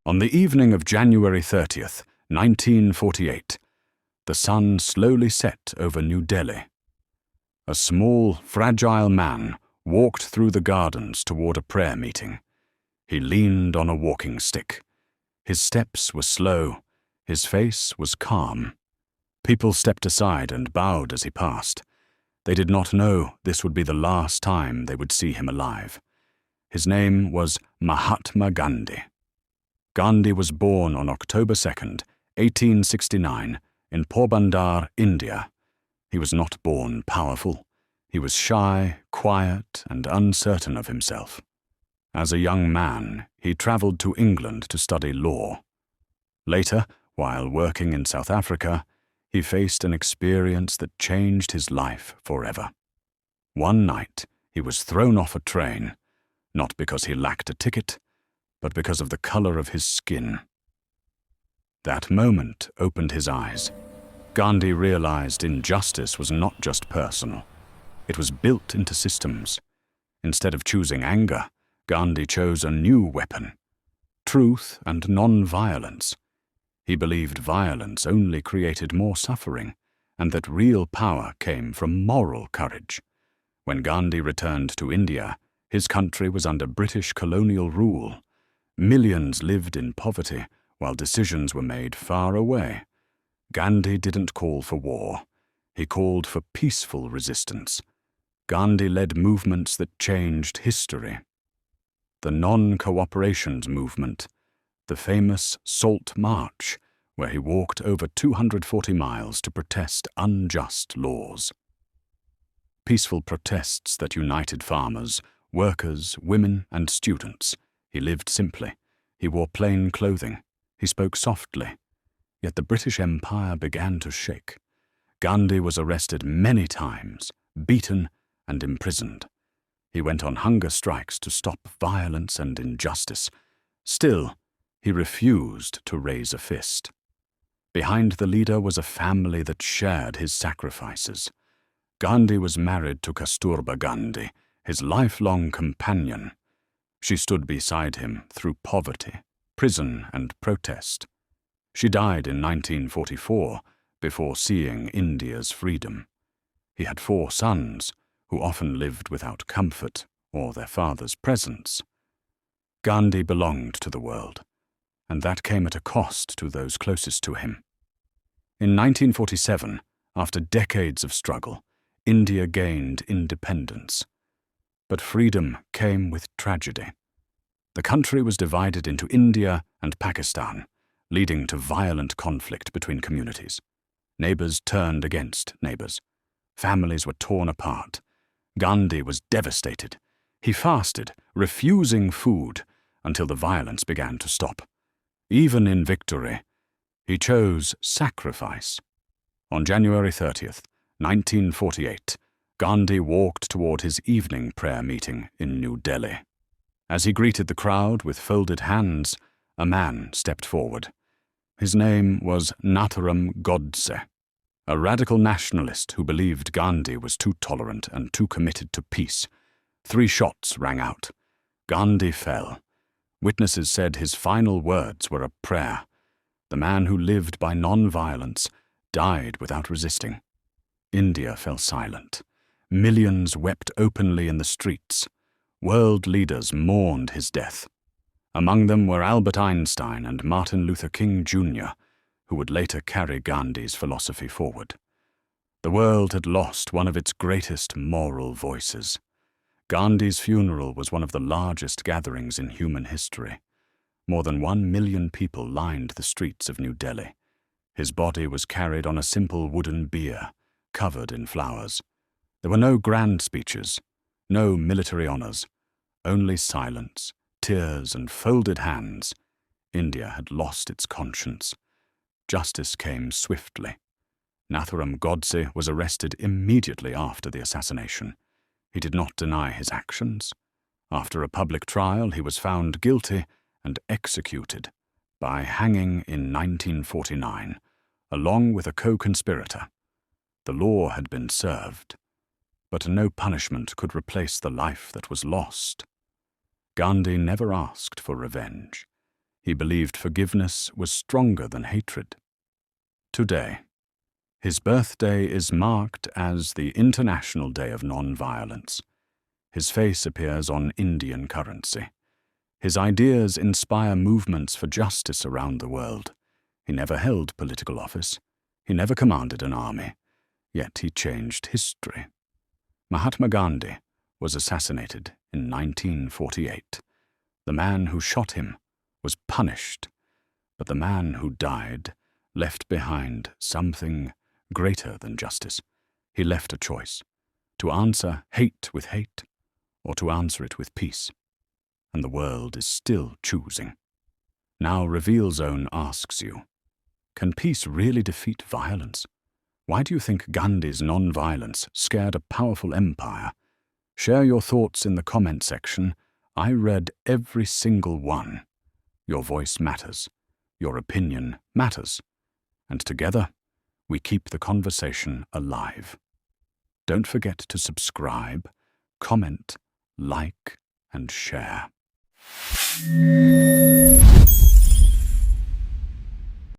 On the evening of January 30th, 1948, the sun slowly set over New Delhi. A small, fragile man walked through the gardens toward a prayer meeting. He leaned on a walking stick. His steps were slow. His face was calm. People stepped aside and bowed as he passed. They did not know this would be the last time they would see him alive. His name was Mahatma Gandhi. Gandhi was born on October 2nd, 1869, in Porbandar, India. He was not born powerful. He was shy, quiet, and uncertain of himself. As a young man, he traveled to England to study law. Later, while working in South Africa, he faced an experience that changed his life forever. One night, he was thrown off a train, not because he lacked a ticket, but because of the color of his skin. That moment opened his eyes. Gandhi realized injustice was not just personal. It was built into systems. Instead of choosing anger, Gandhi chose a new weapon: truth and non-violence. He believed violence only created more suffering, and that real power came from moral courage. When Gandhi returned to India, his country was under British colonial rule. Millions lived in poverty, while decisions were made far away. Gandhi didn't call for war. He called for peaceful resistance. Gandhi led movements that changed history. The non-cooperations movement, the famous Salt March, where he walked over 240 miles to protest unjust laws. Peaceful protests that united farmers, workers, women, and students. He lived simply. He wore plain clothing. He spoke softly. Yet the British Empire began to shake. Gandhi was arrested many times, beaten, and imprisoned. He went on hunger strikes to stop violence and injustice. Still, he refused to raise a fist. Behind the leader was a family that shared his sacrifices. Gandhi was married to Kasturba Gandhi, his lifelong companion. She stood beside him through poverty, prison, and protest. She died in 1944 before seeing India's freedom. He had 4 sons, who often lived without comfort or their father's presence. Gandhi belonged to the world, and that came at a cost to those closest to him. In 1947, after decades of struggle, India gained independence. But freedom came with tragedy. The country was divided into India and Pakistan, leading to violent conflict between communities. Neighbors turned against neighbors. Families were torn apart. Gandhi was devastated. He fasted, refusing food, until the violence began to stop. Even in victory, he chose sacrifice. On January 30th, 1948, Gandhi walked toward his evening prayer meeting in New Delhi. As he greeted the crowd with folded hands, a man stepped forward. His name was Nathuram Godse, a radical nationalist who believed Gandhi was too tolerant and too committed to peace. 3 shots rang out. Gandhi fell. Witnesses said his final words were a prayer. The man who lived by non-violence died without resisting. India fell silent. Millions wept openly in the streets. World leaders mourned his death. Among them were Albert Einstein and Martin Luther King Jr., who would later carry Gandhi's philosophy forward. The world had lost one of its greatest moral voices. Gandhi's funeral was one of the largest gatherings in human history. More than 1 million people lined the streets of New Delhi. His body was carried on a simple wooden bier, covered in flowers. There were no grand speeches, no military honors, only silence, tears, and folded hands. India had lost its conscience. Justice came swiftly. Nathuram Godse was arrested immediately after the assassination. He did not deny his actions. After a public trial, he was found guilty and executed by hanging in 1949, along with a co-conspirator. The law had been served, but no punishment could replace the life that was lost. Gandhi never asked for revenge. He believed forgiveness was stronger than hatred. Today, his birthday is marked as the International Day of Nonviolence. His face appears on Indian currency. His ideas inspire movements for justice around the world. He never held political office. He never commanded an army. Yet he changed history. Mahatma Gandhi was assassinated in 1948. The man who shot him was punished, but the man who died left behind something greater than justice. He left a choice: to answer hate with hate, or to answer it with peace. And the world is still choosing. Now Reveal Zone asks you, can peace really defeat violence? Why do you think Gandhi's non-violence scared a powerful empire? Share your thoughts in the comment section. I read every single one. Your voice matters. Your opinion matters. And together, we keep the conversation alive. Don't forget to subscribe, comment, like, and share.